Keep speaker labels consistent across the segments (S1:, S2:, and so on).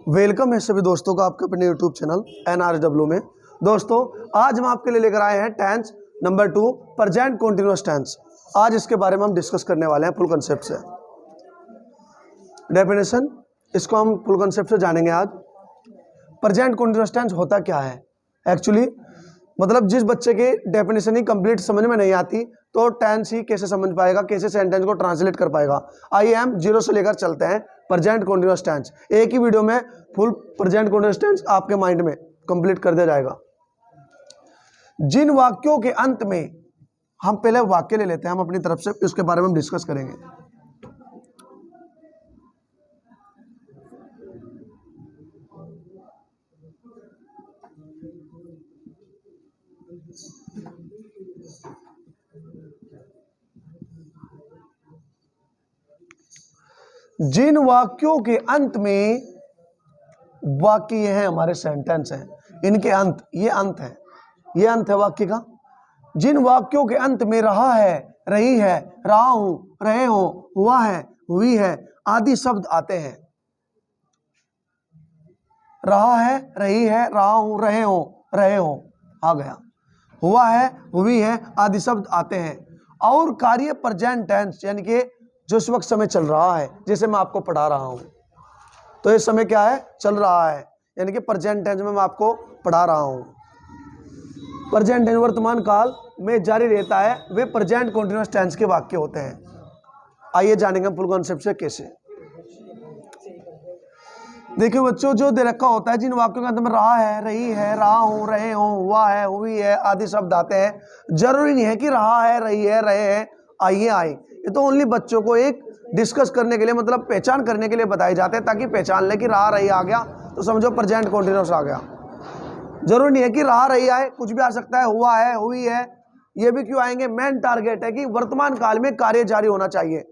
S1: Welcome है सभी दोस्तों का आपके अपने यूट्यूब चैनल NRW में। दोस्तों आज हम आपके लिए लेकर आए हैं tense number 2 present continuous tense. आज इसके बारे में हम डिस्कस करने वाले हैं फुल कंसेप्ट से। डेफिनेशन इसको हम फुल कंसेप्ट से जानेंगे आज। प्रेजेंट कॉन्टिन्यूअस टेंस होता क्या है एक्चुअली, मतलब जिस बच्चे की डेफिनेशन ही कंप्लीट समझ में नहीं आती तो टेंस ही कैसे समझ पाएगा, कैसे सेंटेंस को ट्रांसलेट कर पाएगा। आइए हम जीरो से लेकर चलते हैं प्रेजेंट कॉन्टिन्यूअस टेंस। एक ही वीडियो में फुल प्रेजेंट कॉन्टिन्यूअस टेंस आपके माइंड में कंप्लीट कर दिया जाएगा। जिन वाक्यों के अंत में, हम पहले वाक्य ले लेते हैं हम अपनी तरफ से, उसके बारे में हम डिस्कस करेंगे। जिन वाक्यों के अंत में, वाक्य ये है हमारे सेंटेंस हैं, इनके अंत, ये अंत है, ये अंत है वाक्य का। जिन वाक्यों के अंत में रहा है, रही है, रहा हूं, रहे हो, हुआ है, हुई है आदि शब्द आते हैं। रहा है, रही है, रहा हूं, रहे हो आ गया, हुआ है, हुई है आदि शब्द आते हैं। और कार्य प्रेजेंट टेंस यानी कि जो इस वक्त समय चल रहा है, जैसे मैं आपको पढ़ा रहा हूं तो ये समय क्या है, चल रहा है, यानी कि प्रेजेंट टेंस में मैं आपको पढ़ा रहा हूं। प्रेजेंट टेंस वर्तमान काल में जारी रहता है, वे प्रेजेंट कॉन्टिन्यूअस टेंस के वाक्य होते हैं। आइए जानेंगे हम फुल कॉन्सेप्ट से कैसे। देखिए बच्चों, जो दे रखा होता है, जिन वाक्यों के अंत में रहा है, रही है, रहा हूं, रहे हो, हुआ है, हुई है आदि शब्द आते हैं। जरूरी नहीं है कि रहा है, रही है, रहे हैं, आइए आए, ये तो ओनली बच्चों को एक डिस्कस करने के लिए, मतलब पहचान करने के लिए बताए जाते हैं, ताकि पहचान ले कि रहा रही आ गया तो समझो प्रेजेंट कॉन्टिन्यूअस आ गया। जरूरी नहीं है कि रहा रही आए, कुछ भी आ सकता है, हुआ है, हुई है, ये भी क्यों आएंगे। मेन टारगेट है कि वर्तमान काल में कार्य जारी होना चाहिए।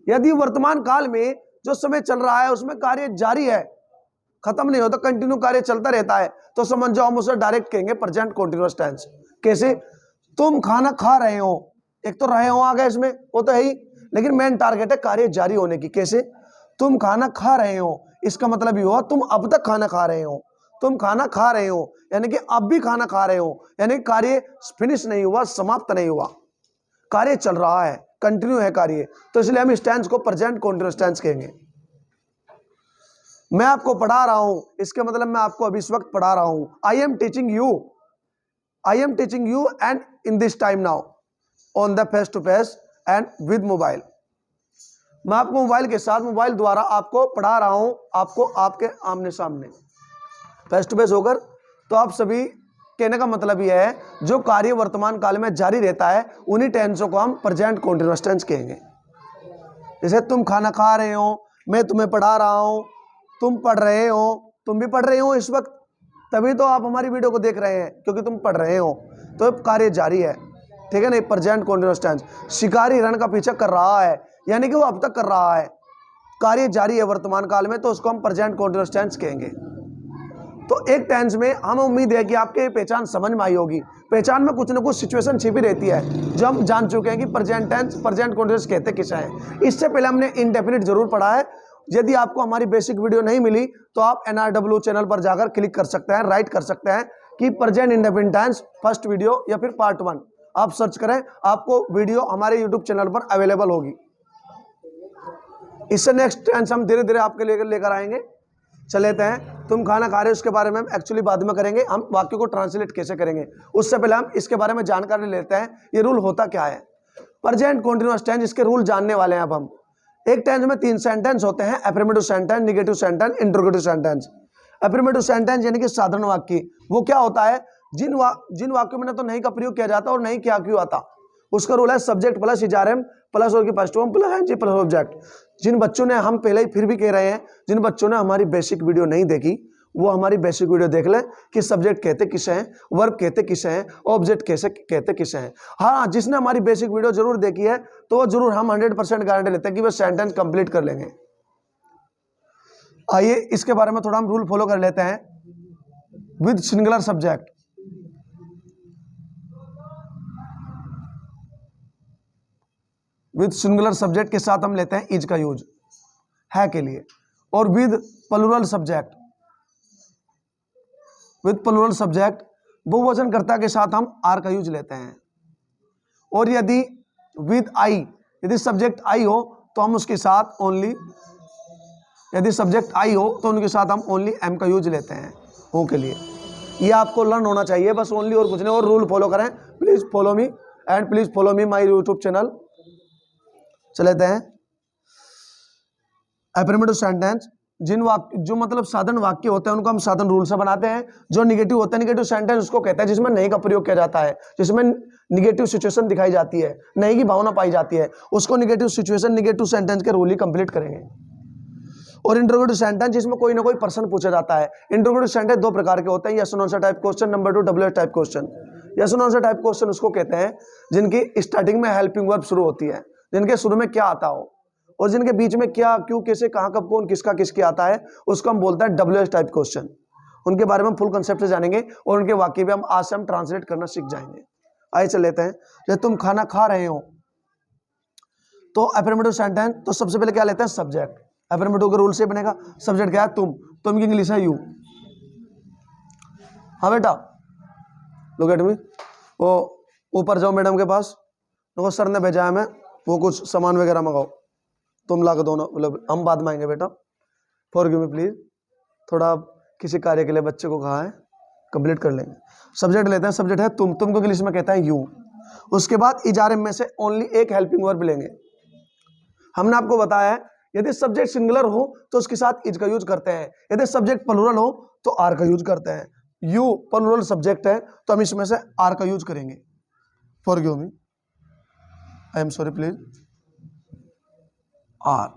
S1: यदि वर्तमान काल में जो समय चल रहा है उसमें कार्य जारी है, खत्म नहीं होता, कंटिन्यू कार्य चलता रहता है, तो समझ जाओ हम उसे डायरेक्ट कहेंगे प्रेजेंट कॉन्टिन्यूअस टेंस। कैसे, तुम खाना खा रहे हो, एक तो रहे हो आ गया इसमें, वो तो है ही, लेकिन मेन टारगेट है कार्य जारी होने की। कैसे, तुम खाना खा रहे हो, इसका मतलब ये हुआ तुम अब तक खाना खा रहे हो। तुम खाना खा रहे हो यानी कि अब भी खाना खा रहे हो, यानी कार्य फिनिश नहीं हुआ, समाप्त नहीं हुआ, कार्य चल रहा है, कंटिन्यू है कार्य, तो इसलिए हम इस टेंस को प्रेजेंट कॉन्टिन्यूअस टेंस कहेंगे। मैं आपको पढ़ा रहा हूं, इसके मतलब मैं आपको अभी इस वक्त पढ़ा रहा हूं। I am teaching you and in this time now on the face to face and with mobile. मैं आपको मोबाइल के साथ, मोबाइल द्वारा आपको पढ़ा रहा हूं, आपको आपके आमने सामने, फेस टू फेस होकर। तो आप सभी, कहने का मतलब यह है जो कार्य वर्तमान काल में जारी रहता है उन्हीं टेंसों को हम प्रेजेंट कॉन्टिन्यूअस टेंस कहेंगे। जैसे तुम खाना खा रहे हो, मैं तुम्हें पढ़ा रहा हूं, तुम पढ़ रहे हो, तुम भी पढ़ रहे हो इस वक्त, तभी तो आप हमारी वीडियो को देख रहे हैं, क्योंकि तुम पढ़ रहे हो, तो कार्य जारी है, ठीक है ना, प्रेजेंट कॉन्टिन्यूअस टेंस। शिकारी हिरण का पीछा कर रहा है, यानी कि वो अब तक कर रहा है, कार्य जारी है वर्तमान काल में, तो उसको हम प्रेजेंट कॉन्टिन्यूअस टेंस कहेंगे। तो एक टेंस में हम उम्मीद है कि आपके पहचान समझ में आई होगी। पहचान में कुछ ना कुछ सिचुएशन छिपी रहती है जो हम जान चुके हैं कि प्रेजेंट टेंस, प्रेजेंट कॉन्टिन्यूअस कहते किसे हैं। इससे पहले हमने इंडेफिनिट जरूर पढ़ा है। यदि आपको हमारी बेसिक वीडियो नहीं मिली तो आप NRW चैनल पर जाकर क्लिक कर सकते हैं, राइट कर सकते हैं कि present indefinite tense first video या फिर पार्ट 1 आप सर्च करें, आपको वीडियो हमारे यूट्यूब चैनल पर अवेलेबल होगी। इससे नेक्स्ट टेंस हम धीरे धीरे आपके लेकर आएंगे। चले हैं, तुम खाना खा रहे हो, उसके बारे में हम एक्चुअली बाद में करेंगे, हम वाक्य को ट्रांसलेट कैसे करेंगे उससे पहले हम इसके बारे में जानकारी लेते हैं, ये रूल होता क्या है प्रेजेंट कॉन्टिन्यूअस टेंस, इसके रूल जानने वाले हैं अब हम। एक टेंस में 3 सेंटेंस होते हैं, affirmative sentence, negative sentence, interrogative sentence. Affirmative sentence यानी कि साधारण वाक्य, वो क्या होता है, जिन वाक्यों में ना तो नहीं का प्रयोग किया जाता और नहीं क्या क्यों आता, उसका रूल है सब्जेक्ट प्लस इजारम प्लस और की first form plus ing plus object. जिन बच्चों ने, हम पहले ही फिर भी कह रहे हैं, जिन बच्चों ने हमारी बेसिक वीडियो नहीं देखी वो हमारी बेसिक वीडियो देख लें कि सब्जेक्ट कहते किसे हैं, वर्ब कहते किसे हैं, ऑब्जेक्ट कैसे कहते किसे हैं। हाँ, जिसने हमारी बेसिक वीडियो जरूर देखी है तो वो जरूर, हम 100% गारंटी लेते हैं कि वो सेंटेंस कंप्लीट कर लेंगे। आइए इसके बारे में थोड़ा हम रूल फॉलो कर लेते हैं। With singular subject, with singular subject के साथ हम लेते हैं इज का यूज, है के लिए, और with plural subject, with plural subject बहुवचन कर्ता के साथ हम आर का यूज लेते हैं। और यदि विद आई, यदि सब्जेक्ट आई हो तो हम उसके साथ ओनली, यदि सब्जेक्ट आई हो तो उनके साथ हम ओनली एम का यूज लेते हैं हो के लिए। ये आपको लर्न होना चाहिए बस, ओनली, और कुछ नहीं। और रूल फॉलो करें। Please follow me and please follow me my YouTube channel. चलेते हैं एफर्मेटिव सेंटेंस। जिन वाक्य, जो मतलब साधारण वाक्य होते हैं उनको हम साधारण रूल से बनाते हैं। जो निगेटिव होता है, निगेटिव सेंटेंस उसको कहते हैं जिसमें नहीं का प्रयोग किया जाता है, जिसमें निगेटिव सिचुएशन दिखाई जाती है, नहीं की भावना पाई जाती है, उसको निगेटिव सिचुएशन, निगेटिव सेंटेंस के रूल ही कंप्लीट करेंगे। और इंटरोगेटिव सेंटेंस जिसमें कोई ना कोई प्रश्न पूछा जाता है। इंटरोगेटिव सेंटेंस दो प्रकार के होते हैं, यस और no answer type question, number 2 WH type question. Yes और नो आंसर टाइप क्वेश्चन उसको कहते हैं जिनकी स्टार्टिंग में हेल्पिंग वर्ब शुरू होती है, जिनके शुरू में क्या आता हो, और जिनके बीच में क्या, क्यों, कैसे, कहां, कब, कौन, किसका, किसके आता है, उसको हम बोलते हैं WH टाइप क्वेश्चन। उनके बारे में हम फुल कंसेप्ट से जानेंगे और उनके वाक्य भी हम आज से हम ट्रांसलेट करना सीख जाएंगे। आइए चल लेते हैं। जैसे तुम खाना खा रहे हो तो अफर्मेटिव सेंटेंस, तो सबसे पहले क्या लेते हैं, सब्जेक्ट। अफर्मेटिव के रूल से बनेगा। सब्जेक्ट क्या है, तुम की इंग्लिश है यू। हाँ बेटा, लुक एट मी। वो ऊपर जाओ मैडम के पास, देखो सर ने भेजा है हमें, वो कुछ सामान वगैरह मंगाओ, तुम ला के दो ना, मतलब हम बाद में आएंगे बेटा। फॉरगिव मी प्लीज, थोड़ा किसी कार्य के लिए बच्चे को कहा है, कंप्लीट कर लेंगे। सब्जेक्ट लेते हैं। सब्जेक्ट है तुम को इंग्लिश में कहता है यू। उसके बाद इजारे में से ओनली एक हेल्पिंग वर्ब लेंगे। हमने आपको बताया है यदि सब्जेक्ट सिंगुलर हो तो उसके साथ इज का यूज करते हैं, यदि सब्जेक्ट प्लूरल हो तो आर का यूज करते हैं। यू प्लूरल सब्जेक्ट है तो हम इसमें से आर का यूज करेंगे। Forgive me, I am sorry please. Are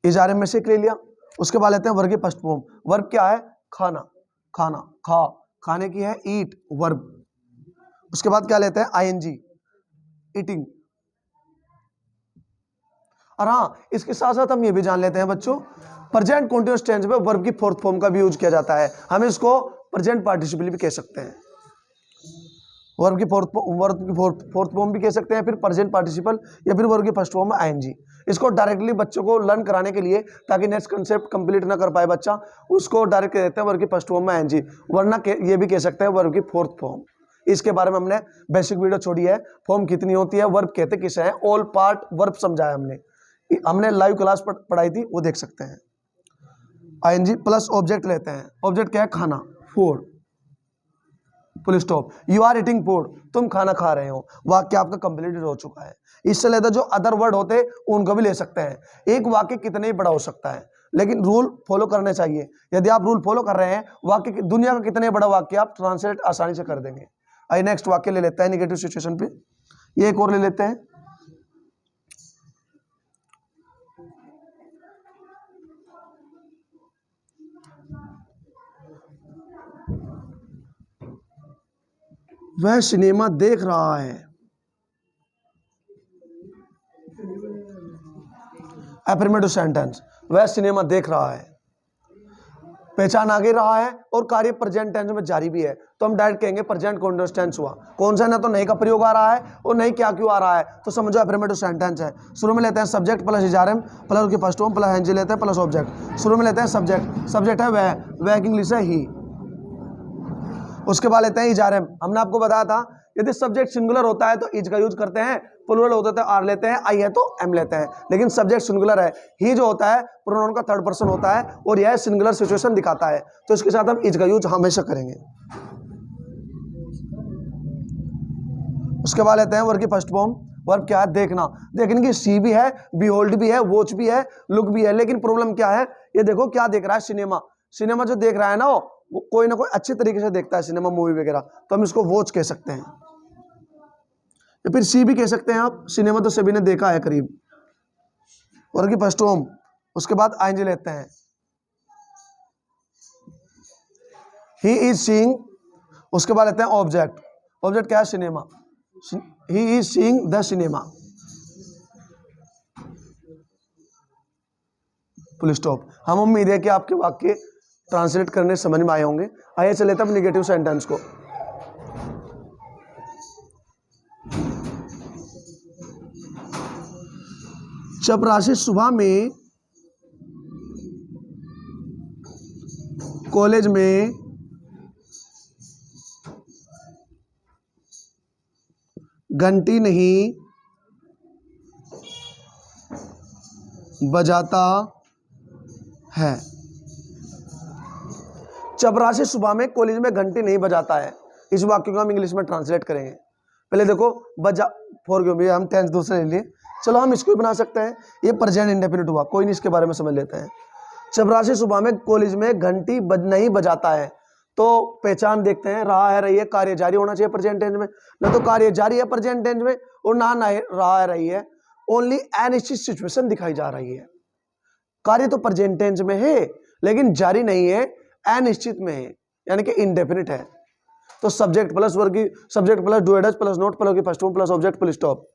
S1: is are में से ले लिया। उसके बाद लेते हैं वर्ग की फर्स्ट फॉर्म। वर्ब क्या है, खाना, खाना, खा, खाने की है ईट वर्ब। उसके बाद क्या लेते हैं, आईएनजी, ईटिंग। और हाँ, इसके साथ साथ हम ये भी जान लेते हैं बच्चों, प्रेजेंट कंटीन्यूअस टेंस में वर्ब की फोर्थ फॉर्म का भी यूज किया जाता है। हम इसको प्रेजेंट पार्टिसिपल भी कह सकते हैं। वर्ब की फोर्थ फॉर्म भी कह सकते हैं, फिर प्रेजेंट पार्टिसिपल, या फिर वर्ब की फर्स्ट फॉर्म में आईएनजी। इसको डायरेक्टली बच्चों को लर्न कराने के लिए, ताकि नेक्स्ट कंसेप्ट कंप्लीट ना कर पाए बच्चा, उसको डायरेक्ट कह देते हैं वर्ब की फर्स्ट फॉर्म में आईएनजी, वरना ये भी कह सकते हैं वर्ब की फोर्थ फॉर्म। इसके बारे में हमने बेसिक वीडियो छोड़ी है, फॉर्म कितनी होती है, वर्ब कहते किसे हैं, ऑल पार्ट वर्ब समझाया हमने लाइव क्लास पढ़ाई थी, वो देख सकते हैं। आईएनजी प्लस ऑब्जेक्ट लेते हैं। ऑब्जेक्ट क्या है, खाना, food, full stop. You are eating food, तुम खाना खा रहे हो। वाक्य आपका कंप्लीटेड हो चुका है। इससे लेकर जो अदर वर्ड होते हैं उनको भी ले सकते हैं। एक वाक्य कितने ही बड़ा हो सकता है, लेकिन रूल फॉलो करने चाहिए। यदि आप रूल फॉलो कर रहे हैं, वाक्य दुनिया का कितने बड़ा वाक्य आप ट्रांसलेट आसानी से कर देंगे। आइए नेक्स्ट वाक्य ले लेते हैं निगेटिव सिचुएशन पे। ये एक और ले लेते हैं। वह सिनेमा देख रहा है। अफर्मेटिव सेंटेंस, वह सिनेमा देख रहा है। पहचान आगे रहा है और कार्य प्रेजेंट टेंस में जारी भी है, तो हम डायरेक्ट कहेंगे प्रेजेंट कंटीन्यूअस टेंस हुआ। कौन सा, ना तो नहीं का प्रयोग आ रहा है और नहीं क्या क्यों आ रहा है, तो समझो अफर्मेटिव सेंटेंस है। शुरू में लेते हैं सब्जेक्ट प्लस इजारम प्लस उसकी फर्स्ट फॉर्म प्लस एनजी लेते हैं प्लस ऑब्जेक्ट। शुरू में लेते हैं सब्जेक्ट, सब्जेक्ट है वह की इंग्लिश है ही। उसके बाद लेते हैं इजारम। हमने आपको बताया था यदि सब्जेक्ट सिंगुलर होता है तो इज का यूज करते हैं, प्लूरल होता है तो आर लेते हैं, आई है तो एम लेते हैं। लेकिन सब्जेक्ट सिंगुलर है, ही जो होता है प्रोनाउन का थर्ड पर्सन होता है और यह सिंगुलर सिचुएशन दिखाता है, तो इसके साथ हम इज का यूज हमेशा करेंगे। उसके बाद लेते हैं वर्ब की फर्स्ट फॉर्म। वर्ब क्या है, देखना। देखने की सी भी है, बिहोल्ड भी है, वॉच भी है, लुक भी है। लेकिन प्रॉब्लम क्या है, ये देखो क्या देख रहा है, सिनेमा। सिनेमा जो देख रहा है ना, वो कोई ना कोई अच्छे तरीके से देखता है सिनेमा, मूवी वगैरह, तो हम इसको वॉच कह सकते हैं, या फिर सी भी कह सकते हैं आप। सिनेमा तो सभी ने देखा है करीब। वर्ब की फर्स्ट फॉर्म। उसके बाद आईएनजी लेते हैं। He is seeing. उसके बाद लेते हैं ऑब्जेक्ट। ऑब्जेक्ट क्या है, cinema. He is seeing the cinema, full stop. हम उम्मीद है कि आपके वाक्य ट्रांसलेट करने समझ में आए होंगे। आइए चले तब निगेटिव सेंटेंस को। चपरासी सुबह में कॉलेज में घंटी नहीं बजाता है। चपरासी सुबह में कॉलेज में घंटी नहीं बजाता है। इस वाक्य को हम इंग्लिश में ट्रांसलेट करेंगे। पहले देखो बजा फॉर क्यों भी हम टेंस दूसरे ले लिए, चलो हम इसको भी बना सकते हैं। ये प्रेजेंट इंडेफिनिट हुआ, कोई नहीं, इसके बारे में समझ लेते हैं। चपरासी सुबह में कॉलेज में घंटी नहीं बजाता है, तो पहचान देखते हैं, रहा है रही है, कार्य जारी होना चाहिए प्रेजेंट टेंस में, ना तो कार्य जारी है प्रेजेंट टेंस में और ना रहा है रही है, ओनली अनिश्चित सिचुएशन दिखाई जा रही है। कार्य तो प्रेजेंट टेंस में है लेकिन जारी नहीं है, अनिश्चित में है, यानी कि इंडेफिनिट है। तो सब्जेक्ट प्लस वर्ब की subject plus do does plus not plus की first form plus object plus stop,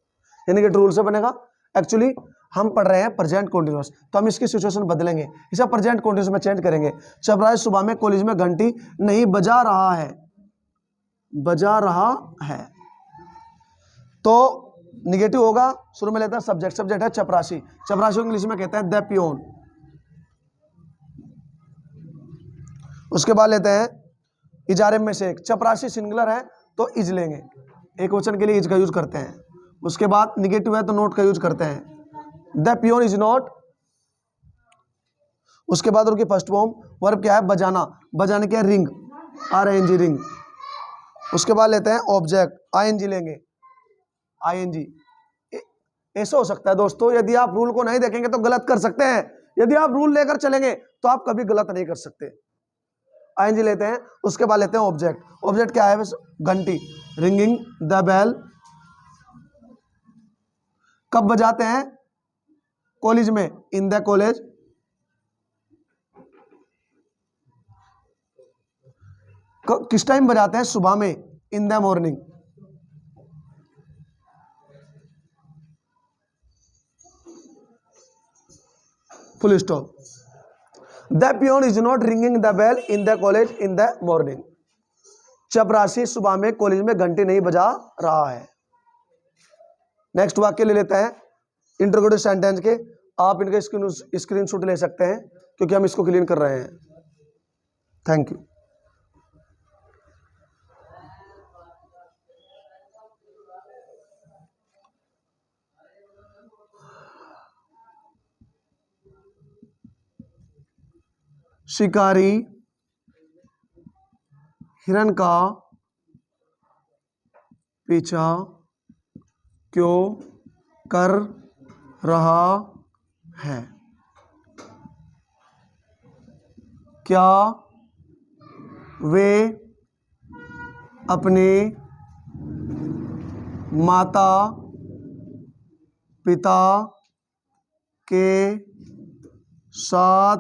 S1: यानी कि रूल से बनेगा। एक्चुअली हम पढ़ रहे हैं प्रेजेंट कंटीन्यूअस, तो हम इसकी सिचुएशन बदलेंगे, इसे प्रेजेंट कंटीन्यूअस में चेंज करेंगे। चपरासी सुबह में कॉलेज में घंटी नहीं बजा रहा है, बजा रहा है, तो निगेटिव होगा। शुरू में लेता है सब्जेक्ट, सब्जेक्ट है चपरासी, चपरासी को इंग्लिश में कहते हैं द पियोन। उसके बाद लेते हैं इजारे में से एक, चपरासी सिंगुलर है तो इज लेंगे, एक वचन के लिए इज का यूज करते हैं। उसके बाद निगेटिव है तो नोट का यूज करते हैं, द पियोन इज नॉट। उसके बाद उनकी फर्स्ट फॉर्म वर्ब क्या है, बजाना, बजाने क्या है, रिंग, RING रिंग। उसके बाद लेते हैं ऑब्जेक्ट, ING लेंगे, ING। ऐसा हो सकता है दोस्तों, यदि आप रूल को नहीं देखेंगे तो गलत कर सकते हैं, यदि आप रूल लेकर चलेंगे तो आप कभी गलत नहीं कर सकते। ING लेते हैं। उसके बाद लेते हैं ऑब्जेक्ट, ऑब्जेक्ट क्या है, घंटी, रिंगिंग द बेल। कब बजाते हैं, कॉलेज में, इन द कॉलेज। किस टाइम बजाते हैं, सुबह में, in the morning. Full stop. The peon is not ringing the bell in the college in the morning. चपरासी सुबह में कॉलेज में घंटी नहीं बजा रहा है। नेक्स्ट वाक्य ले लेते हैं इंटरोगेटिव सेंटेंस के। आप इनके स्क्रीनशॉट ले सकते हैं क्योंकि हम इसको क्लीन कर रहे हैं। Thank you. शिकारी हिरन का पीछा क्यों कर रहा है? क्या वे अपने माता पिता के साथ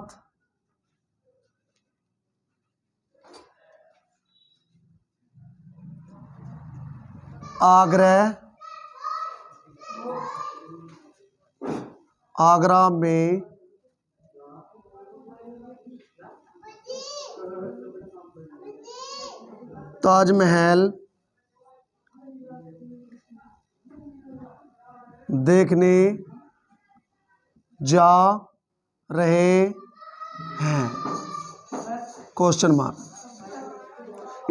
S1: आगरा में ताजमहल देखने जा रहे हैं? Question mark.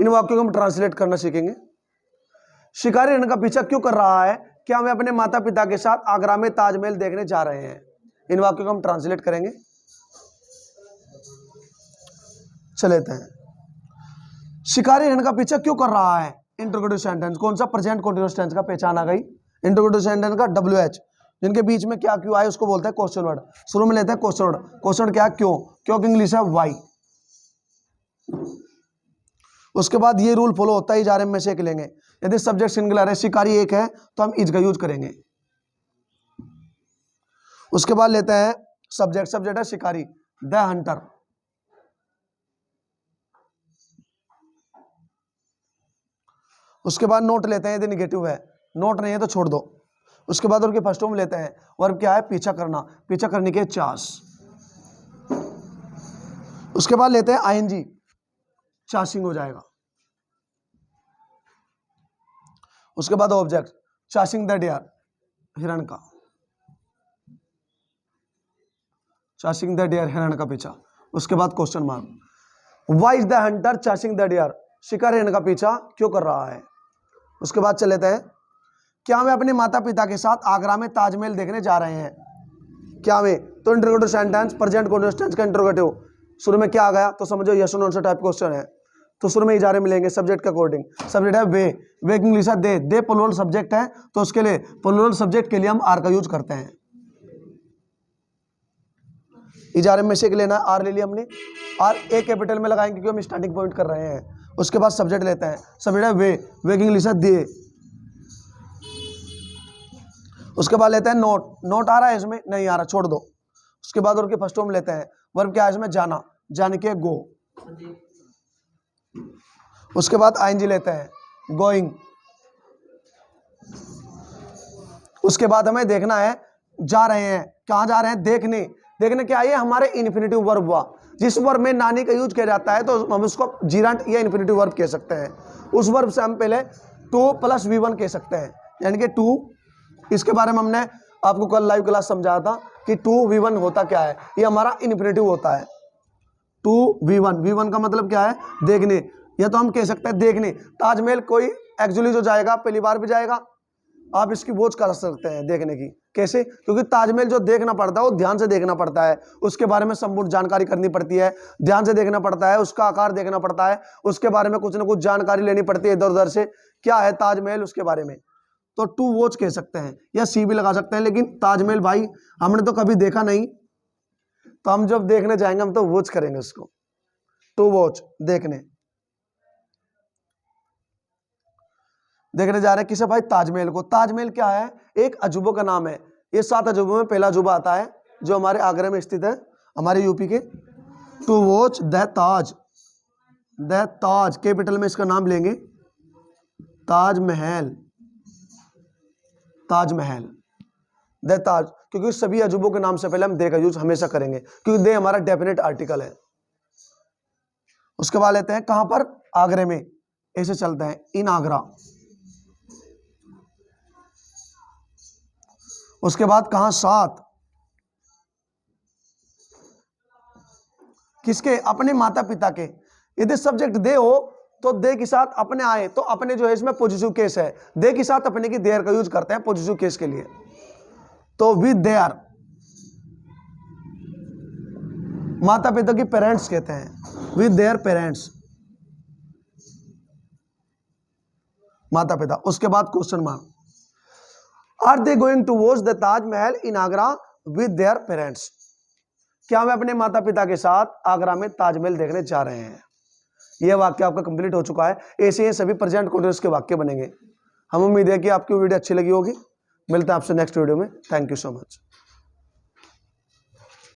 S1: इन वाक्यों को हम ट्रांसलेट करना सीखेंगे। शिकारी हिरन का पीछा क्यों कर रहा है? क्या वे अपने माता पिता के साथ आगरा में ताजमहल देखने जा रहे हैं? इन वाक्यों को हम ट्रांसलेट करेंगे। चलेते हैं। शिकारी हिरन का पीछा क्यों कर रहा है? Interrogative sentence. कौन सा? प्रेजेंट कंटीन्यूअस टेंस का पहचान आ गई। इंटरोगेटिव सेंटेंस का WH, जिनके बीच में क्या क्यों आए उसको बोलते हैं क्वेश्चन वर्ड। शुरू में लेते हैं क्वेश्चन वर्ड। क्वेश्चन क्या है? क्यों। क्यों की इंग्लिश है वाई। उसके बाद ये रूल फॉलो होता है, इजारे में से एक लेंगे। यदि सब्जेक्ट सिंगुलर है, शिकारी एक है, तो हम इज का यूज करेंगे। उसके बाद लेते हैं सब्जेक्ट, सब्जेक्ट है शिकारी, द हंटर। उसके बाद नोट लेते हैं यदि निगेटिव है, नोट नहीं है तो छोड़ दो। उसके बाद उनके फर्स्ट फॉर्म लेते हैं। वर्ब क्या है? पीछा करना, पीछा करने के चास। उसके बाद लेते हैं ING, चासिंग हो जाएगा। उसके बाद ऑब्जेक्ट, चासिंग द डियर, हिरण का, चासिंग द डियर, हिरण का पीछा। उसके बाद question mark. Why is the hunter chasing the deer, शिकारी हिरण का पीछा क्यों कर रहा है। उसके बाद चले थे, क्या वे अपने माता पिता के साथ आगरा में ताजमहल देखने जा रहे हैं। क्या वे, तो interrogative sentence present continuous tense का इंटरोगेटिव, शुरू में क्या आ गया तो समझो यस और नो टाइप क्वेश्चन है, तो शुरू में इजारे मिलेंगे सब्जेक्ट के अकॉर्डिंग। सब्जेक्ट है वे, वे की इंग्लिश है दे प्लूरल सब्जेक्ट है, तो उसके लिए प्लूरल सब्जेक्ट के लिए हम आर का यूज करते हैं। इजारे में से एक लेना है, आर ले लिया हमने, आर ए कैपिटल में लगाएंगे क्योंकि हम स्टार्टिंग पॉइंट कर रहे हैं। उसके बाद सब्जेक्ट लेते हैं, सब्जेक्ट है वे की इंग्लिश है दे। उसके बाद लेते हैं नोट आ रहा है इसमें, नहीं आ रहा छोड़ दो। उसके बाद उनके फर्स्ट फॉर्म लेते हैं, वर्ब क्या है इसमें जाना, जान के गो। उसके बाद आईएनजी लेते हैं गोइंग। उसके बाद हमें देखना है जा रहे हैं, कहां जा रहे हैं देखने, देखने क्या है हमारे इन्फिनेटिव वर्ब हुआ, जिस वर्ब में नानी का यूज किया जाता है तो हम उसको जीरांट या इन्फिनेटिव वर्ब कह सकते हैं। उस वर्ब से हम पहले 2 + V1 कह सकते हैं, यानी कि 2, इसके बारे में हमने आपको कल लाइव क्लास समझाया था कि 2V1 होता क्या है, ये हमारा इन्फिनेटिव होता है 2V1 का मतलब क्या है देखने, या तो हम कह सकते हैं देखने। ताजमहल कोई एक्चुअली जो जाएगा पहली बार भी जाएगा, आप इसकी वॉच कर सकते हैं देखने की। कैसे, क्योंकि ताजमहल जो देखना पड़ता है वो ध्यान से देखना पड़ता है, उसके बारे में संपूर्ण जानकारी करनी पड़ती है, ध्यान से देखना पड़ता है, उसका आकार देखना पड़ता है, उसके बारे में कुछ ना कुछ जानकारी लेनी पड़ती है इधर उधर से, क्या है ताजमहल उसके बारे में। तो 2 वॉच कह सकते हैं या सी भी लगा सकते हैं, लेकिन ताजमहल भाई हमने तो कभी देखा नहीं, तो हम जब देखने जाएंगे हम तो वॉच करेंगे उसको, 2 वॉच देखने जा रहे हैं किसे भाई, ताजमहल को। ताजमहल क्या है, एक अजूबों का नाम है, ये 7 अजूबों में पहला अजूबा आता है जो हमारे आगरा में स्थित है, हमारे यूपी के। To watch the Taj capital में इसका नाम लेंगे, ताजमहल द ताज, क्योंकि सभी अजूबों के नाम से पहले हम दे का यूज हमेशा करेंगे, क्योंकि दे हमारा डेफिनेट आर्टिकल है। उसके बाद लेते हैं कहां पर, आगरे में, ऐसे चलते हैं इन आगरा। उसके बाद कहां, 7, किसके, अपने माता पिता के। यदि सब्जेक्ट दे हो तो दे के साथ अपने आए तो अपने जो है इसमें पॉजिटिव केस है, दे के साथ अपने की देयर का यूज करते हैं पॉजिटिव केस के लिए, तो विद देयर, माता पिता की पेरेंट्स कहते हैं, विद देयर पेरेंट्स, माता पिता। उसके बाद question mark, are they going to watch the Taj Mahal in Agra with their parents, क्या वे अपने माता पिता के साथ आगरा में ताजमहल देखने जा रहे हैं। यह वाक्य आपका कंप्लीट हो चुका है, ऐसे ही सभी प्रेजेंट कंटीन्यूअस के वाक्य बनेंगे। हम उम्मीद है कि आपकी वीडियो अच्छी लगी होगी। मिलते हैं आपसे नेक्स्ट वीडियो में, थैंक यू सो मच।